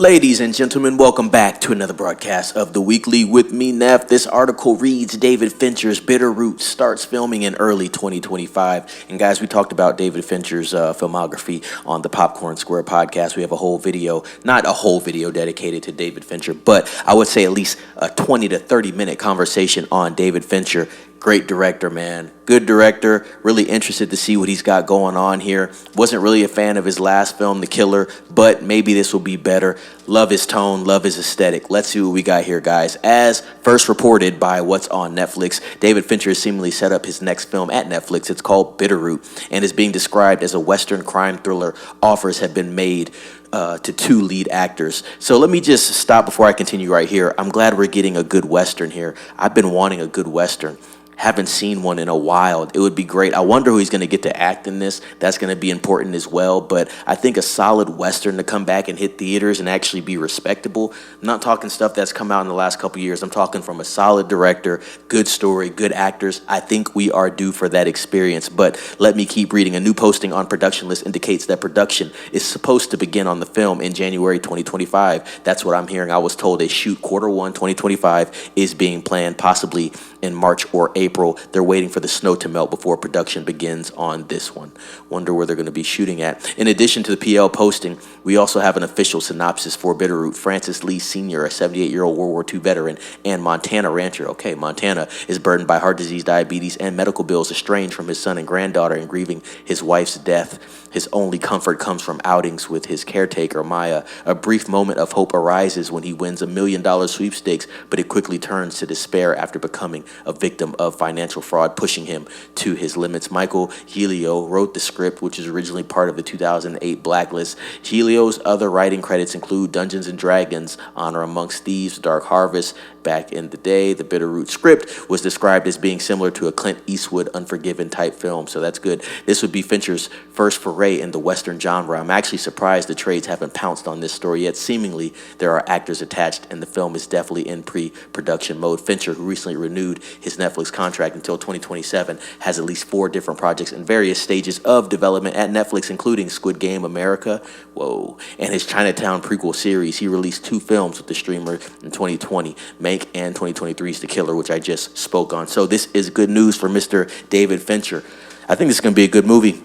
Ladies and gentlemen, welcome back to another broadcast of The Weekly with me, Neff. This article reads, David Fincher's Bitterroot starts filming in early 2025. And guys, we talked about David Fincher's filmography on the Popcorn Square podcast. We have a whole video, not a whole video dedicated to David Fincher, but I would say at least a 20 to 30 minute conversation on David Fincher. Great director, man. Good director. Really interested to see what he's got going on here. Wasn't really a fan of his last film, The Killer, but maybe this will be better. Love his tone, love his aesthetic. Let's see what we got here, guys. As first reported by What's on Netflix, David Fincher has seemingly set up his next film at Netflix. It's called Bitterroot and is being described as a Western crime thriller. Offers have been made to two lead actors. So let me just stop before I continue right here. I'm glad we're getting a good Western here. I've been wanting a good Western. Haven't seen one in a while. It would be great. I wonder who he's going to get to act in this. That's going to be important as well. But I think a solid Western to come back and hit theaters and actually be respectable. I'm not talking stuff that's come out in the last couple of years. I'm talking from a solid director, good story, good actors. I think we are due for that experience. But let me keep reading. A new posting on Production List indicates that production is supposed to begin on the film in January 2025. That's what I'm hearing. I was told a shoot Q1 2025 is being planned, possibly in March or April. They're waiting for the snow to melt before production begins on this one. Wonder where they're going to be shooting at. In addition to the PL posting, we also have an official synopsis for Bitterroot. Francis Lee Sr., a 78-year-old World War II veteran and Montana rancher. Okay, Montana is burdened by heart disease, diabetes, and medical bills, estranged from his son and granddaughter and grieving his wife's death. His only comfort comes from outings with his caretaker, Maya. A brief moment of hope arises when he wins $1 million sweepstakes, but it quickly turns to despair after becoming a victim of financial fraud, pushing him to his limits. Michael Giglio wrote the script, which is originally part of the 2008 Blacklist. Giglio's other writing credits include Dungeons & Dragons, Honor Amongst Thieves, Dark Harvest. Back in the day, the Bitterroot script was described as being similar to a Clint Eastwood Unforgiven type film, so that's good. This would be Fincher's first foray in the Western genre. I'm actually surprised the trades haven't pounced on this story yet. Seemingly, there are actors attached, and the film is definitely in pre-production mode. Fincher, who recently renewed his Netflix contract until 2027, has at least 4 different projects in various stages of development at Netflix, including Squid Game America, and his Chinatown prequel series. He released 2 films with the streamer in 2020, Mank and 2023's The Killer, which I just spoke on. So this is good news for Mr. David Fincher. I think this is going to be a good movie.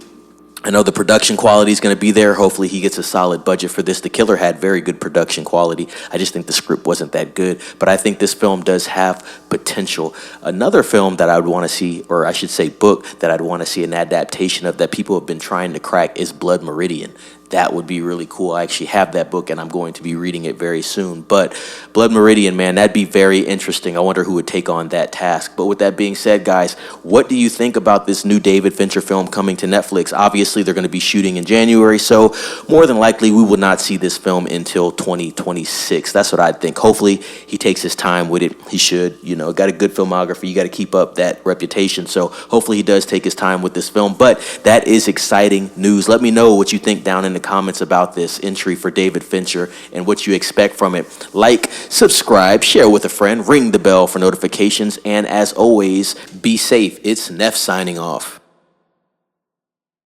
I know the production quality is going to be there. Hopefully he gets a solid budget for this. The Killer had very good production quality. I just think the script wasn't that good. But I think this film does have potential. Another film that I would want to see, or I should say book, that I'd want to see an adaptation of that people have been trying to crack is Blood Meridian. That would be really cool. I actually have that book, and I'm going to be reading it very soon. But Blood Meridian, man, that'd be very interesting. I wonder who would take on that task. But with that being said, guys, what do you think about this new David Fincher film coming to Netflix? Obviously, they're going to be shooting in January, so more than likely, we will not see this film until 2026. That's what I think. Hopefully, he takes his time with it. He should. You know, got a good filmography. You got to keep up that reputation. So hopefully, he does take his time with this film. But that is exciting news. Let me know what you think down in the comments about this entry for David Fincher and what you expect from it. Like, subscribe, share with a friend, ring the bell for notifications, and as always, be safe. It's Neff signing off.